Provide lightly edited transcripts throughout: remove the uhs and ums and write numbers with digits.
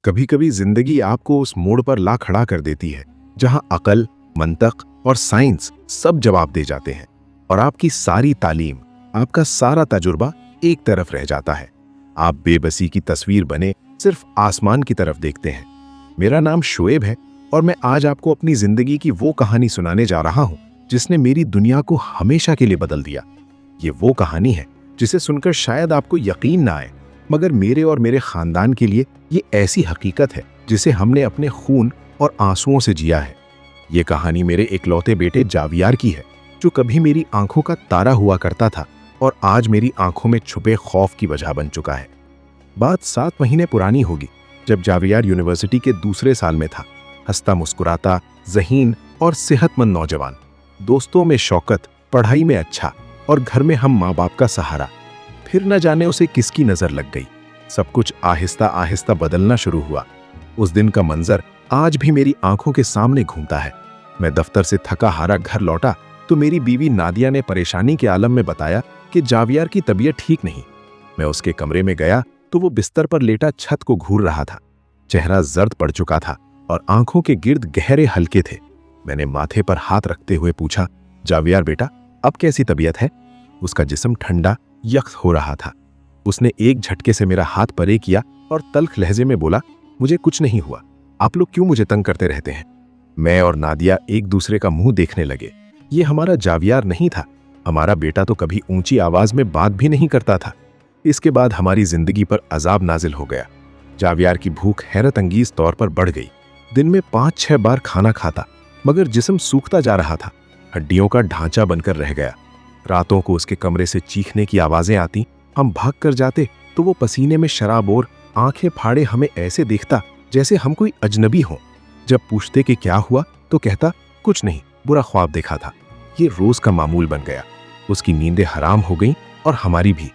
कभी कभी जिंदगी आपको उस मोड़ पर ला खड़ा कर देती है जहां अकल, मंतक और साइंस सब जवाब दे जाते हैं और आपकी सारी तालीम, आपका सारा तजुर्बा एक तरफ रह जाता है। आप बेबसी की तस्वीर बने सिर्फ आसमान की तरफ देखते हैं। मेरा नाम शोएब है और मैं आज आपको अपनी जिंदगी की वो कहानी सुनाने जा रहा हूं जिसने मेरी दुनिया को हमेशा के लिए बदल दिया। ये वो कहानी है जिसे सुनकर शायद आपको यकीन ना आए, मगर मेरे और मेरे खानदान के लिए ये ऐसी हकीकत है जिसे हमने अपने खून और आंसुओं से जिया है। ये कहानी मेरे इकलौते बेटे जावियार की है, जो कभी मेरी आंखों का तारा हुआ करता था और आज मेरी आंखों में छुपे खौफ की वजह बन चुका है। बात 7 महीने पुरानी होगी, जब जावियार यूनिवर्सिटी के दूसरे साल में था। हंसता मुस्कुराता, ज़हीन और सेहतमंद नौजवान, दोस्तों में शौकत, पढ़ाई में अच्छा और घर में हम माँ बाप का सहारा। फिर न जाने उसे किसकी नजर लग गई। सब कुछ आहिस्ता आहिस्ता बदलना शुरू हुआ। उस दिन का मंजर आज भी मेरी आंखों के सामने घूमता है। मैं दफ्तर से थका हारा घर लौटा तो मेरी बीवी नादिया ने परेशानी के आलम में बताया कि जावियार की तबीयत ठीक नहीं। मैं उसके कमरे में गया तो वो बिस्तर पर लेटा छत को घूर रहा था। चेहरा जर्द पड़ चुका था और आंखों के गिर्द गहरे हल्के थे। मैंने माथे पर हाथ रखते हुए पूछा, जावियार बेटा, अब कैसी तबीयत है? उसका जिस्म ठंडा यख्त हो रहा था। उसने एक झटके से मेरा हाथ परे किया और तल्ख लहजे में बोला, मुझे कुछ नहीं हुआ। आप लोग क्यों मुझे तंग करते रहते हैं? मैं और नादिया एक दूसरे का मुंह देखने लगे। ये हमारा जावियार नहीं था। हमारा बेटा तो कभी ऊंची आवाज में बात भी नहीं करता था। इसके बाद हमारी जिंदगी पर अजाब नाजिल हो गया। जावियार की भूख हैरत अंगीज तौर पर बढ़ गई। दिन में 5-6 बार खाना खाता, मगर जिस्म सूखता जा रहा था, हड्डियों का ढांचा बनकर रह गया। रातों को उसके कमरे से चीखने की आवाजें आती। हम भाग कर जाते तो वो पसीने में शराबोर, आंखें फाड़े हमें ऐसे देखता जैसे हम कोई अजनबी हों। जब पूछते कि क्या हुआ तो कहता, कुछ नहीं, बुरा ख्वाब देखा था। ये रोज का मामूल बन गया। उसकी नींदें हराम हो गईं और हमारी भी।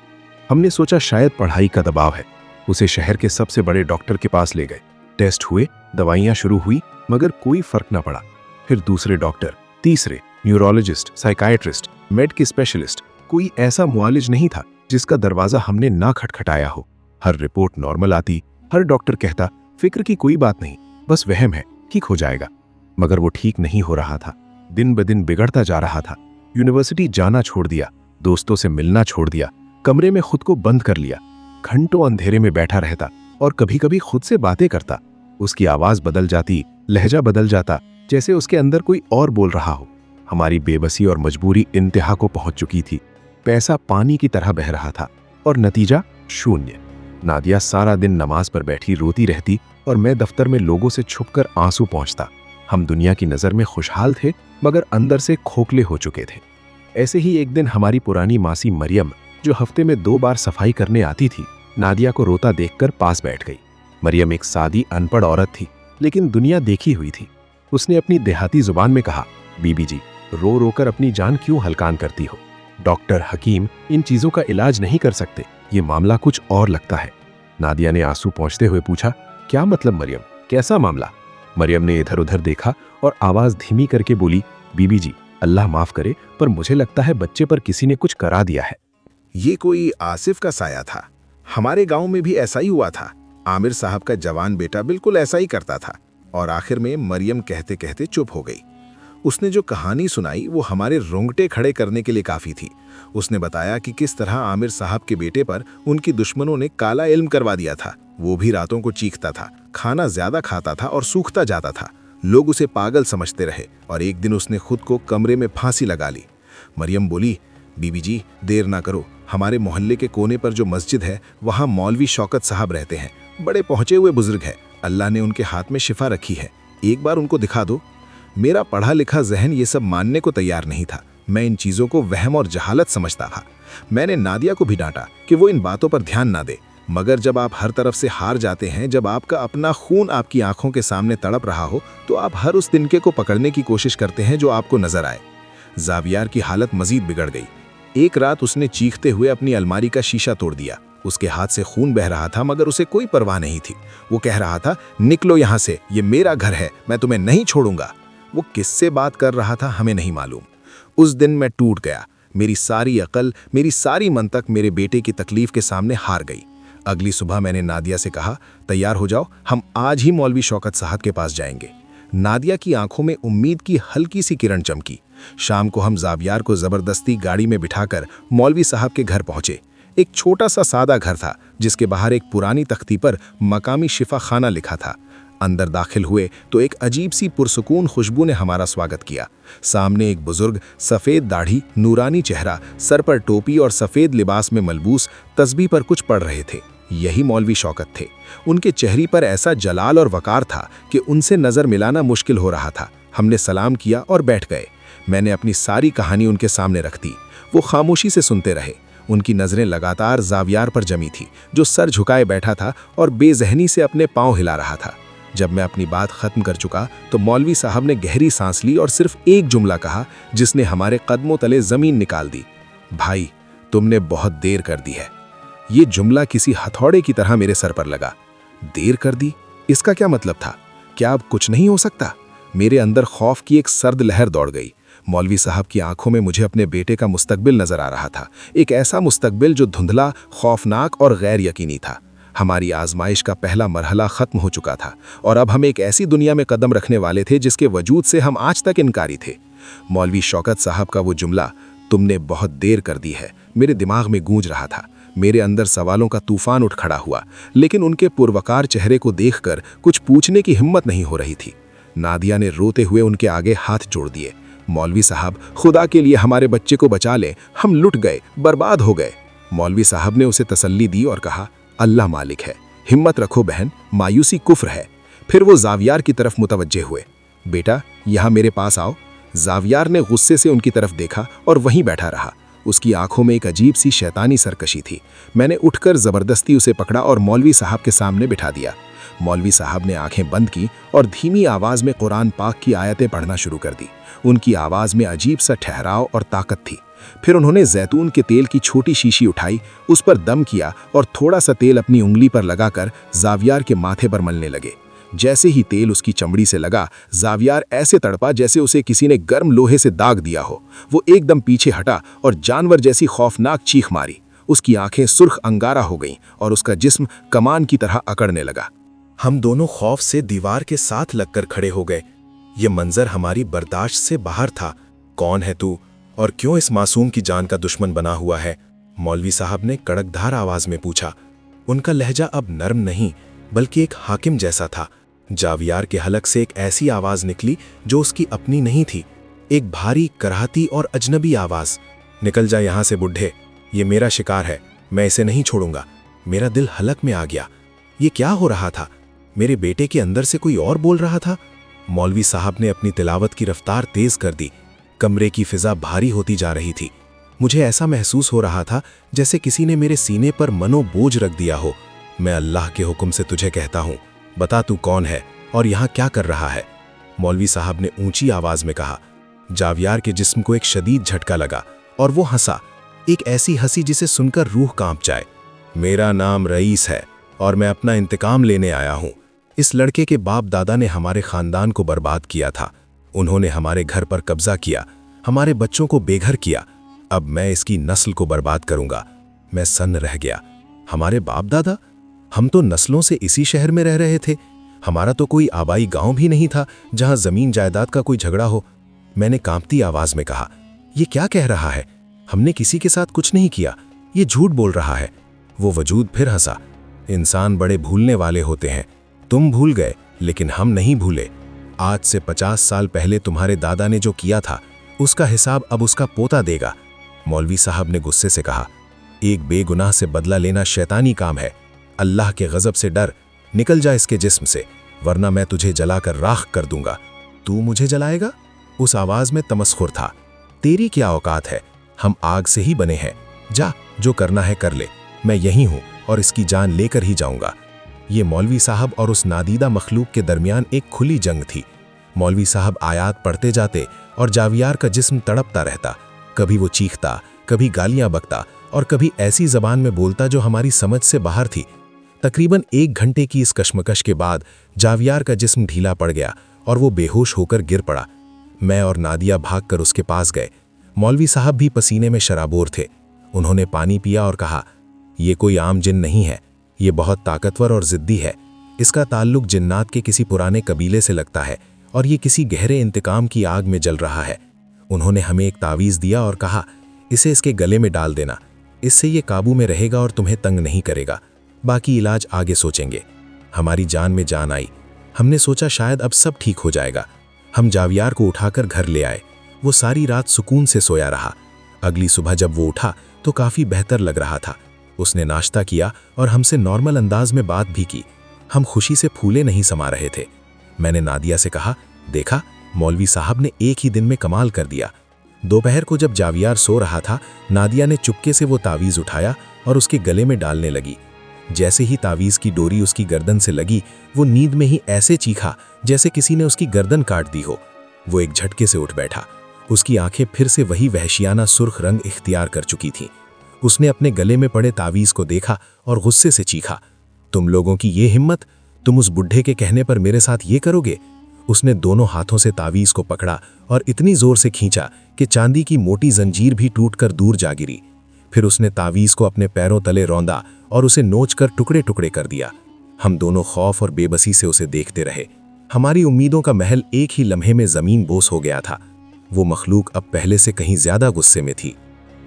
हमने सोचा शायद पढ़ाई का दबाव है। उसे शहर के सबसे बड़े डॉक्टर के पास ले गए। टेस्ट हुए, दवाइयां शुरू हुई, मगर कोई फर्क ना पड़ा। फिर दूसरे डॉक्टर, तीसरे, न्यूरोलॉजिस्ट, साइकाइट्रिस्ट, मेड के स्पेशलिस्ट, कोई ऐसा मुआलिज नहीं था जिसका दरवाजा हमने ना खटखटाया हो। हर रिपोर्ट नॉर्मल आती। हर डॉक्टर कहता, फिक्र की कोई बात नहीं, बस वहम है, ठीक हो जाएगा। मगर वो ठीक नहीं हो रहा था। दिन ब दिन बिगड़ता जा रहा था। यूनिवर्सिटी जाना छोड़ दिया, दोस्तों से मिलना छोड़ दिया, कमरे में खुद को बंद कर लिया। घंटों अंधेरे में बैठा रहता और कभी कभी खुद से बातें करता। उसकी आवाज बदल जाती, लहजा बदल जाता, जैसे उसके अंदर कोई और बोल रहा हो। हमारी बेबसी और मजबूरी इंतहा को पहुंच चुकी थी। पैसा पानी की तरह बह रहा था और नतीजा शून्य। नादिया सारा दिन नमाज पर बैठी रोती रहती और मैं दफ्तर में लोगों से छुपकर आंसू पहुंचता। हम दुनिया की नजर में खुशहाल थे, मगर अंदर से खोखले हो चुके थे। ऐसे ही एक दिन हमारी पुरानी मासी मरियम, जो हफ्ते में 2 बार सफाई करने आती थी, नादिया को रोता देखकर पास बैठ गई। मरियम एक सादी अनपढ़ औरत थी, लेकिन दुनिया देखी हुई थी। उसने अपनी देहाती जुबान में कहा, बीबी जी, रो रो कर अपनी जान क्यों हलकान करती हो? डॉक्टर, हकीम इन चीजों का इलाज नहीं कर सकते। ये मामला कुछ और लगता है। नादिया ने आंसू पोंछते हुए पूछा, क्या मतलब मरियम, कैसा मामला? मरियम ने इधर उधर देखा और आवाज धीमी करके बोली, बीबी जी, अल्लाह माफ करे, पर मुझे लगता है बच्चे पर किसी ने कुछ करा दिया है। ये कोई आसिफ का साया था। हमारे गांव में भी ऐसा ही हुआ था। आमिर साहब का जवान बेटा बिल्कुल ऐसा ही करता था। और आखिर में मरियम कहते कहते चुप हो गई। उसने जो कहानी सुनाई वो हमारे रोंगटे खड़े करने के लिए काफी थी। उसने बताया कि किस तरह आमिर साहब के बेटे पर उनकी दुश्मनों ने काला इल्म करवा दिया था। वो भी रातों को चीखता था, खाना ज्यादा खाता था और सूखता जाता था। लोग उसे पागल समझते रहे और एक दिन उसने खुद को कमरे में फांसी लगा ली। मरियम बोली, बीबी जी, देर ना करो। हमारे मोहल्ले के कोने पर जो मस्जिद है, वहाँ मौलवी शौकत साहब रहते हैं। बड़े पहुंचे हुए बुजुर्ग हैं। अल्लाह ने उनके हाथ में शिफा रखी है। एक बार उनको दिखा दो। मेरा पढ़ा लिखा जहन ये सब मानने को तैयार नहीं था। मैं इन चीजों को वहम और जहालत समझता था। मैंने नादिया को भी डांटा कि वो इन बातों पर ध्यान ना दे। मगर जब आप हर तरफ से हार जाते हैं, जब आपका अपना खून आपकी आंखों के सामने तड़प रहा हो, तो आप हर उस तिनके को पकड़ने की कोशिश करते हैं जो आपको नजर आए। जावियार की हालत मजीद बिगड़ गई। एक रात उसने चीखते हुए अपनी अलमारी का शीशा तोड़ दिया। उसके हाथ से खून बह रहा था, मगर उसे कोई परवाह नहीं थी। वो कह रहा था, निकलो यहां से, ये मेरा घर है, मैं तुम्हें नहीं छोड़ूंगा। वो किससे बात कर रहा था हमें नहीं मालूम। उस दिन मैं टूट गया। मेरी सारी अकल, मेरी सारी मंतक मेरे बेटे की तकलीफ के सामने हार गई। अगली सुबह मैंने नादिया से कहा, तैयार हो जाओ, हम आज ही मौलवी शौकत साहब के पास जाएंगे। नादिया की आंखों में उम्मीद की हल्की सी किरण चमकी। शाम को हम जावियार को जबरदस्ती गाड़ी में बिठाकर मौलवी साहब के घर पहुंचे। एक छोटा सा सादा घर था जिसके बाहर एक पुरानी तख्ती पर मकामी शिफा खाना लिखा था। अंदर दाखिल हुए तो एक अजीब सी पुरसुकून खुशबू ने हमारा स्वागत किया। सामने एक बुजुर्ग, सफ़ेद दाढ़ी, नूरानी चेहरा, सर पर टोपी और सफ़ेद लिबास में मलबूस तस्बीह पर कुछ पढ़ रहे थे। यही मौलवी शौकत थे। उनके चेहरे पर ऐसा जलाल और वकार था कि उनसे नज़र मिलाना मुश्किल हो रहा था। हमने सलाम किया और बैठ गए। मैंने अपनी सारी कहानी उनके सामने रख दी। वो खामोशी से सुनते रहे। उनकी नज़रें लगातार जावियार पर जमी थी, जो सर झुकाए बैठा था और बेजहनी से अपने पाँव हिला रहा था। जब मैं अपनी बात ख़त्म कर चुका तो मौलवी साहब ने गहरी सांस ली और सिर्फ एक जुमला कहा जिसने हमारे कदमों तले ज़मीन निकाल दी। भाई, तुमने बहुत देर कर दी है। ये जुमला किसी हथौड़े की तरह मेरे सर पर लगा। देर कर दी? इसका क्या मतलब था? क्या अब कुछ नहीं हो सकता? मेरे अंदर खौफ की एक सर्द लहर दौड़ गई। मौलवी साहब की आंखों में मुझे अपने बेटे का मुस्तकबिल नजर आ रहा था। एक ऐसा मुस्तकबिल जो धुंधला, खौफनाक और गैर यकीनी था। हमारी आजमाइश का पहला मरहला खत्म हो चुका था और अब हम एक ऐसी दुनिया में कदम रखने वाले थे जिसके वजूद से हम आज तक इनकारी थे। मौलवी शौकत साहब का वो जुमला, तुमने बहुत देर कर दी है, मेरे दिमाग में गूंज रहा था। मेरे अंदर सवालों का तूफान उठ खड़ा हुआ, लेकिन उनके पुरवकार चेहरे को देखकर कुछ पूछने की हिम्मत नहीं हो रही थी। नादिया ने रोते हुए उनके आगे हाथ जोड़ दिए। मौलवी साहब, खुदा के लिए हमारे बच्चे को बचा लें, हम लुट गए, बर्बाद हो गए। मौलवी साहब ने उसे तसल्ली दी और कहा, अल्लाह मालिक है, हिम्मत रखो बहन, मायूसी कुफ्र है। फिर वो जावियार की तरफ मुतवज्जे हुए। बेटा, यहाँ मेरे पास आओ। जावियार ने गुस्से से उनकी तरफ देखा और वहीं बैठा रहा। उसकी आंखों में एक अजीब सी शैतानी सरकशी थी। मैंने उठकर जबरदस्ती उसे पकड़ा और मौलवी साहब के सामने बिठा दिया। मौलवी साहब ने आंखें बंद की और धीमी आवाज में कुरान पाक की आयतें पढ़ना शुरू कर दी। उनकी आवाज में अजीब सा ठहराव और ताकत थी। फिर उन्होंने जैतून के तेल की छोटी शीशी उठाई, उस पर दम किया और थोड़ा सा तेल अपनी उंगली पर लगाकर जावियार के माथे पर मलने लगे। जैसे ही तेल उसकी चमड़ी से लगा, जावियार ऐसे तड़पा जैसे उसे किसी ने गर्म लोहे से दाग दिया हो। वो एकदम पीछे हटा और जानवर जैसी खौफनाक चीख मारी। उसकी आंखें सुर्ख अंगारा हो गईं और उसका जिस्म कमान की तरह अकड़ने लगा। हम दोनों खौफ से दीवार के साथ लगकर खड़े हो गए। ये मंजर हमारी बर्दाश्त से बाहर था। कौन है तू और क्यों इस मासूम की जान का दुश्मन बना हुआ है? मौलवी साहब ने कड़कधार आवाज में पूछा। उनका लहजा अब नर्म नहीं बल्कि एक हाकिम जैसा था। जावियार के हलक से एक ऐसी आवाज निकली जो उसकी अपनी नहीं थी, एक भारी, कराहती और अजनबी आवाज। निकल जा यहां से बुढ़े, ये मेरा शिकार है, मैं इसे नहीं छोड़ूंगा। मेरा दिल हलक में आ गया। ये क्या हो रहा था? मेरे बेटे के अंदर से कोई और बोल रहा था। मौलवी साहब ने अपनी तिलावत की रफ्तार तेज कर दी। कमरे की फिजा भारी होती जा रही थी। मुझे ऐसा महसूस हो रहा था जैसे किसी ने मेरे सीने पर मनो बोझ रख दिया हो। मैं अल्लाह के हुक्म से तुझे कहता हूं, बता तू कौन है और यहां क्या कर रहा है? मौलवी साहब ने ऊंची आवाज में कहा। जावियार के जिस्म को एक शदीद झटका लगा और वो हंसा, एक ऐसी हंसी जिसे सुनकर रूह कांप जाए। मेरा नाम रईस है और मैं अपना इंतकाम लेने आया हूं। इस लड़के के बाप दादा ने हमारे खानदान को बर्बाद किया था। उन्होंने हमारे घर पर कब्जा किया, हमारे बच्चों को बेघर किया। अब मैं इसकी नस्ल को बर्बाद करूंगा। मैं सन्न रह गया। हमारे बाप दादा? हम तो नस्लों से इसी शहर में रह रहे थे। हमारा तो कोई आबाई गांव भी नहीं था जहां जमीन जायदाद का कोई झगड़ा हो। मैंने कांपती आवाज में कहा, ये क्या कह रहा है? हमने किसी के साथ कुछ नहीं किया, ये झूठ बोल रहा है। वो वजूद फिर हंसा। इंसान बड़े भूलने वाले होते हैं। तुम भूल गए, लेकिन हम नहीं भूले। आज से 50 साल पहले तुम्हारे दादा ने जो किया था, उसका हिसाब अब उसका पोता देगा। मौलवी साहब ने गुस्से से कहा, एक बेगुनाह से बदला लेना शैतानी काम है। अल्लाह के गजब से डर, निकल जा इसके जिस्म से, वरना मैं तुझे जलाकर राख कर दूंगा। तू मुझे जलाएगा? उस आवाज में तमस्खुर था। तेरी क्या औकात है? हम आग से ही बने हैं। जा, जो करना है कर ले। मैं यहीं हूं और इसकी जान लेकर ही जाऊंगा। ये मौलवी साहब और उस नादीदा मखलूक के दरमियान एक खुली जंग थी। मौलवी साहब आयात पढ़ते जाते और जावियार का जिस्म तड़पता रहता। कभी वो चीखता, कभी गालियां बकता और कभी ऐसी जबान में बोलता जो हमारी समझ से बाहर थी। तकरीबन 1 घंटे की इस कश्मकश के बाद जावियार का जिस्म ढीला पड़ गया और वो बेहोश होकर गिर पड़ा। मैं और नादिया भागकर उसके पास गए। मौलवी साहब भी पसीने में शराबोर थे। उन्होंने पानी पिया और कहा, यह कोई आम जिन नहीं है, ये बहुत ताकतवर और जिद्दी है। इसका ताल्लुक जिन्नात के किसी पुराने कबीले से लगता है और ये किसी गहरे इंतकाम की आग में जल रहा है। उन्होंने हमें एक तावीज़ दिया और कहा, इसे इसके गले में डाल देना, इससे ये काबू में रहेगा और तुम्हें तंग नहीं करेगा। बाकी इलाज आगे सोचेंगे। हमारी जान में जान आई। हमने सोचा शायद अब सब ठीक हो जाएगा। हम जावियार को उठाकर घर ले आए। वो सारी रात सुकून से सोया रहा। अगली सुबह जब वो उठा तो काफ़ी बेहतर लग रहा था। उसने नाश्ता किया और हमसे नॉर्मल अंदाज में बात भी की। हम खुशी से फूले नहीं समा रहे थे। मैंने नादिया से कहा, देखा, मौलवी साहब ने एक ही दिन में कमाल कर दिया। दोपहर को जब जावियार सो रहा था, नादिया ने चुपके से वो तावीज़ उठाया और उसके गले में डालने लगी। जैसे ही तावीज़ की डोरी उसकी गर्दन से लगी, वो नींद में ही ऐसे चीखा जैसे किसी ने उसकी गर्दन काट दी हो। वो एक झटके से उठ बैठा। उसकी आंखें फिर से वही वहशियाना सुर्ख रंग इख्तियार कर चुकी थीं। उसने अपने गले में पड़े तावीज़ को देखा और गुस्से से चीखा, तुम लोगों की ये हिम्मत, तुम उस बुढ़े के कहने पर मेरे साथ ये करोगे? उसने दोनों हाथों से तावीज़ को पकड़ा और इतनी जोर से खींचा कि चांदी की मोटी जंजीर भी टूटकर दूर जा गिरी। फिर उसने तावीज़ को अपने पैरों तले रौंदा और उसे नोचकर टुकड़े टुकड़े कर दिया। हम दोनों खौफ और बेबसी से उसे देखते रहे। हमारी उम्मीदों का महल एक ही लम्हे में ज़मीन बोस हो गया था। वो मखलूक अब पहले से कहीं ज़्यादा गुस्से में थी।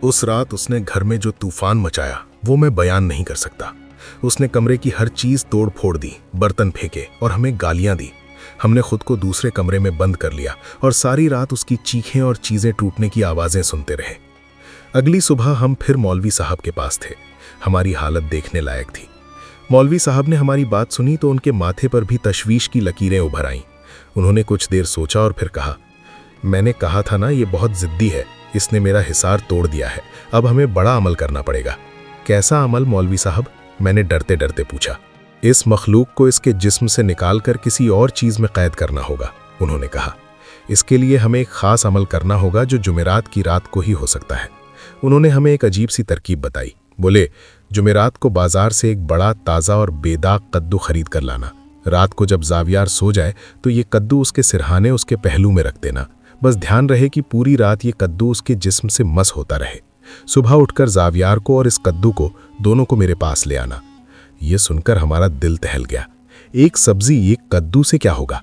उस रात उसने घर में जो तूफान मचाया वो मैं बयान नहीं कर सकता। उसने कमरे की हर चीज तोड़ फोड़ दी, बर्तन फेंके और हमें गालियां दी। हमने खुद को दूसरे कमरे में बंद कर लिया और सारी रात उसकी चीखें और चीजें टूटने की आवाजें सुनते रहे। अगली सुबह हम फिर मौलवी साहब के पास थे। हमारी हालत देखने लायक थी। मौलवी साहब ने हमारी बात सुनी तो उनके माथे पर भी तशवीश की लकीरें उभर आईं। उन्होंने कुछ देर सोचा और फिर कहा, मैंने कहा था ना, ये बहुत जिद्दी है, इसने मेरा हिसार तोड़ दिया है। अब हमें बड़ा अमल करना पड़ेगा। कैसा अमल मौलवी साहब? मैंने डरते डरते पूछा। इस मखलूक को इसके जिस्म से निकालकर किसी और चीज में कैद करना होगा, उन्होंने कहा। इसके लिए हमें एक खास अमल करना होगा जो जुमेरात की रात को ही हो सकता है। उन्होंने हमें एक अजीब सी तरकीब बताई। बोले, जुमेरात को बाजार से एक बड़ा ताज़ा और बेदाग कद्दू खरीद कर लाना। रात को जब जावियार सो जाए तो ये कद्दू उसके सिरहाने उसके पहलू में रख देना। बस ध्यान रहे कि पूरी रात ये कद्दू उसके जिस्म से मस होता रहे। सुबह उठकर जावियार को और इस कद्दू को दोनों को मेरे पास ले आना। ये सुनकर हमारा दिल दहल गया। एक सब्जी एक कद्दू से क्या होगा?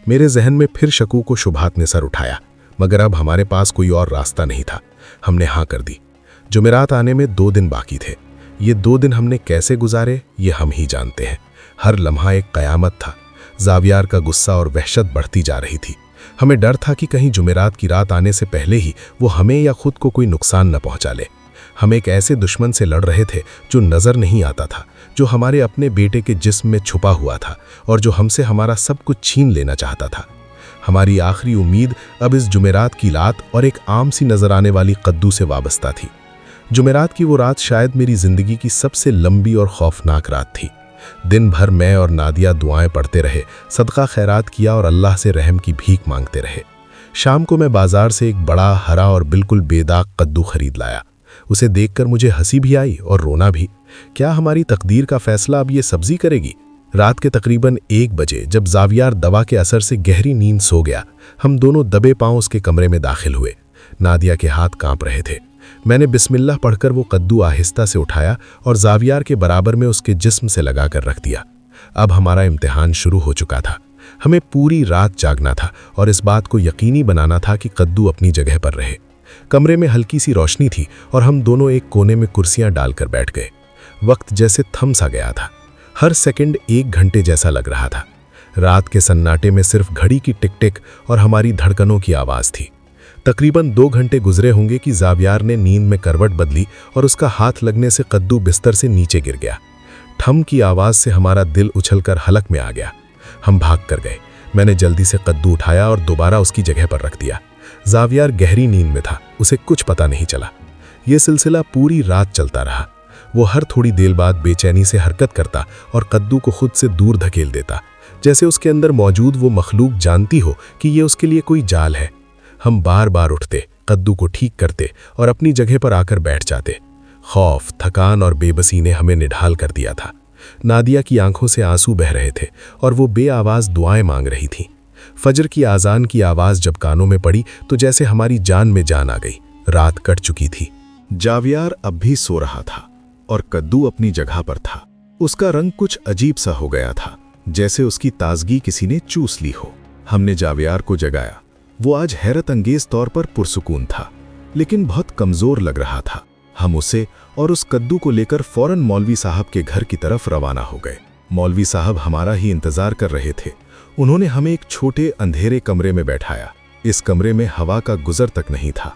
मेरे जहन में फिर शकू को शुभात ने सर उठाया, मगर अब हमारे पास कोई और रास्ता नहीं था। हमने हाँ कर दी। जुमेरात आने में 2 दिन बाकी थे। ये 2 दिन हमने कैसे गुजारे ये हम ही जानते हैं। हर लम्हा एक कयामत था। जावियार का गुस्सा और वहशत बढ़ती जा रही थी। हमें डर था कि कहीं जुमेरात की रात आने से पहले ही वो हमें या खुद को कोई नुकसान न पहुंचा ले। हम एक ऐसे दुश्मन से लड़ रहे थे जो नजर नहीं आता था, जो हमारे अपने बेटे के जिस्म में छुपा हुआ था और जो हमसे हमारा सब कुछ छीन लेना चाहता था। हमारी आखिरी उम्मीद अब इस जुमेरात की रात और एक आम सी नजर आने वाली कद्दू से वाबस्ता थी। जुमेरात की वो रात शायद मेरी जिंदगी की सबसे लंबी और खौफनाक रात थी। दिन भर मैं और नादिया दुआएं पढ़ते रहे, सदका खैरात किया और अल्लाह से रहम की भीख मांगते रहे। शाम को मैं बाजार से एक बड़ा हरा और बिल्कुल बेदाग कद्दू खरीद लाया। उसे देखकर मुझे हंसी भी आई और रोना भी। क्या हमारी तकदीर का फैसला अब ये सब्जी करेगी? रात के तकरीबन 1 बजे जब जावियार दवा के असर से गहरी नींद सो गया, हम दोनों दबे पांव उसके कमरे में दाखिल हुए। नादिया के हाथ कांप रहे थे। मैंने बिस्मिल्लाह पढ़कर वो कद्दू आहिस्ता से उठाया और जावियार के बराबर में उसके जिस्म से लगाकर रख दिया। अब हमारा इम्तिहान शुरू हो चुका था। हमें पूरी रात जागना था और इस बात को यकीनी बनाना था कि कद्दू अपनी जगह पर रहे। कमरे में हल्की सी रोशनी थी और हम दोनों एक कोने में कुर्सियां डालकर बैठ गए। वक्त जैसे थम सा गया था। हर सेकंड 1 घंटे जैसा लग रहा था। रात के सन्नाटे में सिर्फ घड़ी की टिक टिक और हमारी धड़कनों की आवाज़ थी। तकरीबन 2 घंटे गुजरे होंगे कि जावियार ने नींद में करवट बदली और उसका हाथ लगने से कद्दू बिस्तर से नीचे गिर गया। ठम की आवाज़ से हमारा दिल उछलकर हलक में आ गया। हम भाग कर गए। मैंने जल्दी से कद्दू उठाया और दोबारा उसकी जगह पर रख दिया। जावियार गहरी नींद में था, उसे कुछ पता नहीं चला। यह सिलसिला पूरी रात चलता रहा। वो हर थोड़ी देर बाद बेचैनी से हरकत करता और कद्दू को खुद से दूर धकेल देता, जैसे उसके अंदर मौजूद वो मखलूक जानती हो कि ये उसके लिए कोई जाल है। हम बार बार उठते, कद्दू को ठीक करते और अपनी जगह पर आकर बैठ जाते। खौफ, थकान और बेबसी ने हमें निढाल कर दिया था। नादिया की आंखों से आंसू बह रहे थे और वो बेआवाज़ दुआएं मांग रही थी। फजर की आज़ान की आवाज़ जब कानों में पड़ी तो जैसे हमारी जान में जान आ गई। रात कट चुकी थी। जावियार अब भी सो रहा था और कद्दू अपनी जगह पर था। उसका रंग कुछ अजीब सा हो गया था, जैसे उसकी ताजगी किसी ने चूस ली हो। हमने जावियार को जगाया। वो आज हैरत अंगेज तौर पर पुरसुकून था, लेकिन बहुत कमजोर लग रहा था। हम उसे और उस कद्दू को लेकर फौरन मौलवी साहब के घर की तरफ रवाना हो गए। मौलवी साहब हमारा ही इंतजार कर रहे थे। उन्होंने हमें एक छोटे अंधेरे कमरे में बैठाया। इस कमरे में हवा का गुजर तक नहीं था।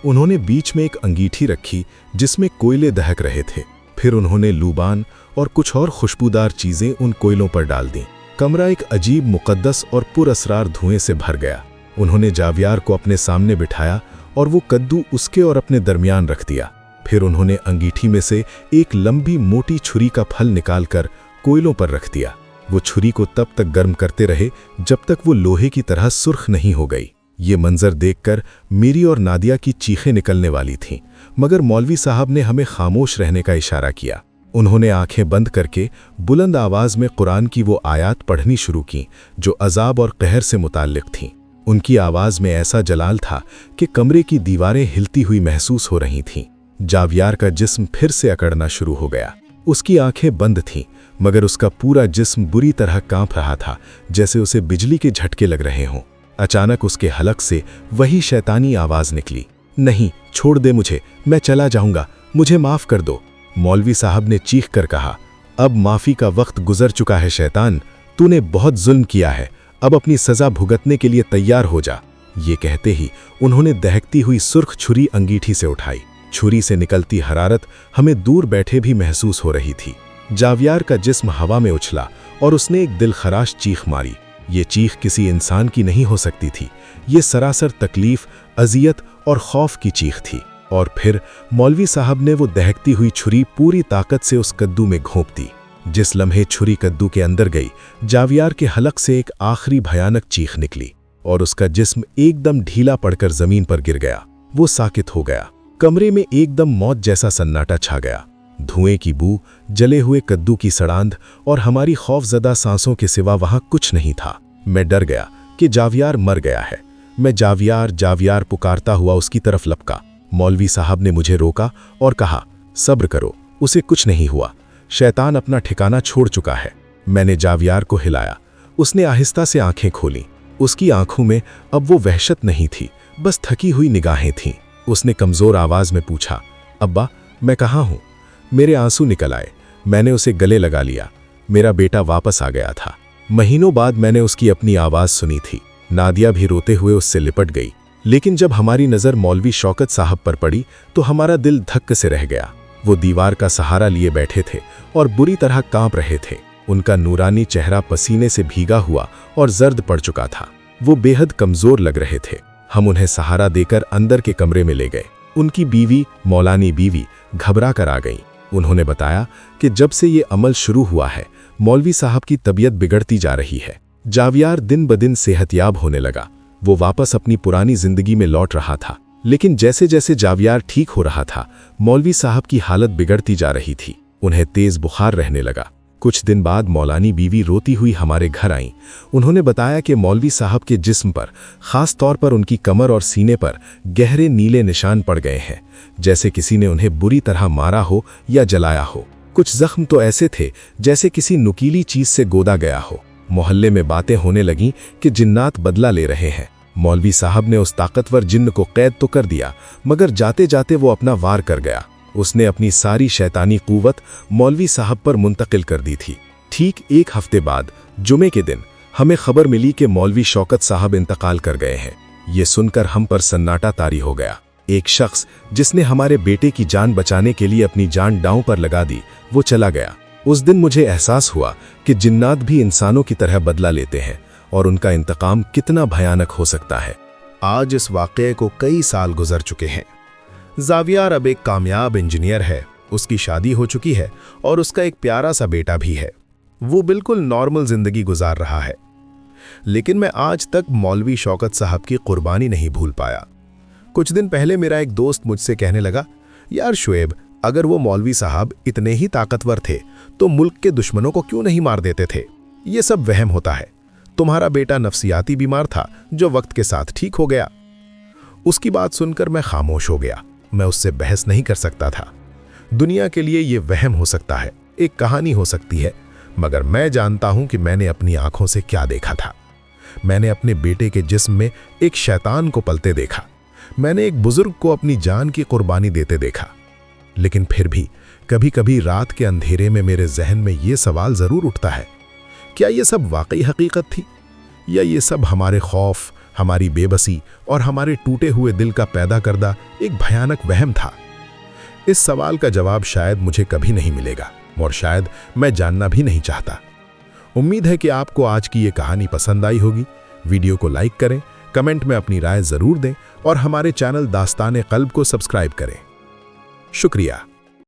उन्होंने बीच में एक अंगीठी रखी जिसमें कोयले दहक रहे थे। फिर उन्होंने लूबान और कुछ और खुशबूदार चीजें उन कोयलों पर डाल दी। कमरा एक अजीब मुकद्दस और पुरअसरार धुएं से भर गया। उन्होंने जावियार को अपने सामने बिठाया और वो कद्दू उसके और अपने दरमियान रख दिया। फिर उन्होंने अंगीठी में से एक लंबी मोटी छुरी का फल निकालकर कोयलों पर रख दिया। वो छुरी को तब तक गर्म करते रहे जब तक वो लोहे की तरह सुर्ख नहीं हो गई। ये मंजर देखकर मेरी और नादिया की चीखें निकलने वाली थीं, मगर मौलवी साहब ने हमें खामोश रहने का इशारा किया। उन्होंने आंखें बंद करके बुलंद आवाज में कुरान की वो आयात पढ़नी शुरू की जो अजाब और कहर से मुताल्लिक थीं। उनकी आवाज में ऐसा जलाल था कि कमरे की दीवारें हिलती हुई महसूस हो रही थीं। जावियार का जिस्म फिर से अकड़ना शुरू हो गया। उसकी आंखें बंद थीं, मगर उसका पूरा जिस्म बुरी तरह कांप रहा था, जैसे उसे बिजली के झटके लग रहे हों। अचानक उसके हलक से वही शैतानी आवाज निकली, नहीं, छोड़ दे मुझे, मैं चला जाऊंगा, मुझे माफ कर दो। मौलवी साहब ने चीख कर कहा, अब माफी का वक्त गुजर चुका है शैतान, तूने बहुत जुल्म किया है, अब अपनी सजा भुगतने के लिए तैयार हो जा। ये कहते ही उन्होंने दहकती हुई सुर्ख छुरी अंगीठी से उठाई। छुरी से निकलती हरारत हमें दूर बैठे भी महसूस हो रही थी। जावियार का जिस्म हवा में उछला और उसने एक दिलखराश चीख मारी। ये चीख किसी इंसान की नहीं हो सकती थी। ये सरासर तकलीफ, अजियत और खौफ की चीख थी। और फिर मौलवी साहब ने वो दहकती हुई छुरी पूरी ताकत से उस कद्दू में घोंप दी। जिस लम्हे छुरी कद्दू के अंदर गई, जावियार के हलक से एक आखिरी भयानक चीख निकली और उसका जिस्म एकदम ढीला पड़कर जमीन पर गिर गया। वो साकित हो गया। कमरे में एकदम मौत जैसा सन्नाटा छा गया। धुएं की बू, जले हुए कद्दू की सड़ांध और हमारी खौफजदा सांसों के सिवा वहां कुछ नहीं था। मैं डर गया कि जावियार मर गया है। मैं जावियार जावियार पुकारता हुआ उसकी तरफ लपका। मौलवी साहब ने मुझे रोका और कहा, सब्र करो, उसे कुछ नहीं हुआ, शैतान अपना ठिकाना छोड़ चुका है। मैंने जावियार को हिलाया। उसने आहिस्ता से आंखें खोली। उसकी आंखों में अब वो वहशत नहीं थी, बस थकी हुई निगाहें थीं। उसने कमजोर आवाज में पूछा, अब्बा, मैं कहाँ हूँ? मेरे आंसू निकल आए। मैंने उसे गले लगा लिया। मेरा बेटा वापस आ गया था। महीनों बाद मैंने उसकी अपनी आवाज सुनी थी। नादिया भी रोते हुए उससे लिपट गई। लेकिन जब हमारी नजर मौलवी शौकत साहब पर पड़ी तो हमारा दिल धक्क से रह गया। वो दीवार का सहारा लिए बैठे थे और बुरी तरह कांप रहे थे। उनका नूरानी चेहरा पसीने से भीगा हुआ और जर्द पड़ चुका था। वो बेहद कमजोर लग रहे थे। हम उन्हें सहारा देकर अंदर के कमरे में ले गए। उनकी बीवी, मौलानी बीवी, घबरा कर आ गई। उन्होंने बताया कि जब से ये अमल शुरू हुआ है, मौलवी साहब की तबीयत बिगड़ती जा रही है। जावियार दिन ब दिन सेहतयाब होने लगा। वो वापस अपनी पुरानी जिंदगी में लौट रहा था। लेकिन जैसे जैसे जावियार ठीक हो रहा था, मौलवी साहब की हालत बिगड़ती जा रही थी। उन्हें तेज बुखार रहने लगा। कुछ दिन बाद मौलानी बीवी रोती हुई हमारे घर आईं। उन्होंने बताया कि मौलवी साहब के जिस्म पर, खास तौर पर उनकी कमर और सीने पर गहरे नीले निशान पड़ गए हैं, जैसे किसी ने उन्हें बुरी तरह मारा हो या जलाया हो। कुछ जख्म तो ऐसे थे जैसे किसी नुकीली चीज से गोदा गया हो। मोहल्ले में बातें होने लगीं कि जिन्नात बदला ले रहे हैं। मौलवी साहब ने उस ताकतवर जिन्न को कैद तो कर दिया, मगर जाते जाते वो अपना वार कर गया। उसने अपनी सारी शैतानी कुव्वत मौलवी साहब पर मुंतकिल कर दी थी। ठीक एक हफ्ते बाद जुमे के दिन हमें खबर मिली कि मौलवी शौकत साहब इंतकाल कर गए हैं। ये सुनकर हम पर सन्नाटा तारी हो गया। एक शख्स जिसने हमारे बेटे की जान बचाने के लिए अपनी जान दांव पर लगा दी, वो चला गया। उस दिन मुझे एहसास हुआ कि जिन्नात भी इंसानों की तरह बदला लेते हैं और उनका इंतकाम कितना भयानक हो सकता है। आज इस वाक़ये को कई साल गुजर चुके हैं। जावियार अब एक कामयाब इंजीनियर है, उसकी शादी हो चुकी है और उसका एक प्यारा सा बेटा भी है। वो बिल्कुल नॉर्मल जिंदगी गुजार रहा है। लेकिन मैं आज तक मौलवी शौकत साहब की कुर्बानी नहीं भूल पाया। कुछ दिन पहले मेरा एक दोस्त मुझसे कहने लगा, यार शुएब, अगर वो मौलवी साहब इतने ही ताकतवर थे तो मुल्क के दुश्मनों को क्यों नहीं मार देते थे? ये सब वहम होता है। तुम्हारा बेटा नफ्सियाती बीमार था जो वक्त के साथ ठीक हो गया। उसकी बात सुनकर मैं खामोश हो गया। मैं उससे बहस नहीं कर सकता था। दुनिया के लिए ये वहम हो सकता है, एक कहानी हो सकती है, मगर मैं जानता हूं कि मैंने अपनी आंखों से क्या देखा था। मैंने अपने बेटे के जिस्म में एक शैतान को पलते देखा। मैंने एक बुजुर्ग को अपनी जान की कुर्बानी देते देखा। लेकिन फिर भी कभी कभी रात के अंधेरे में मेरे जहन में ये सवाल जरूर उठता है, क्या ये सब वाकई हकीकत थी, या ये सब हमारे खौफ, हमारी बेबसी और हमारे टूटे हुए दिल का पैदा करदा एक भयानक वहम था? इस सवाल का जवाब शायद मुझे कभी नहीं मिलेगा, और शायद मैं जानना भी नहीं चाहता। उम्मीद है कि आपको आज की ये कहानी पसंद आई होगी। वीडियो को लाइक करें, कमेंट में अपनी राय जरूर दें और हमारे चैनल दास्तान-ए-क़ल्ब को सब्सक्राइब करें। शुक्रिया।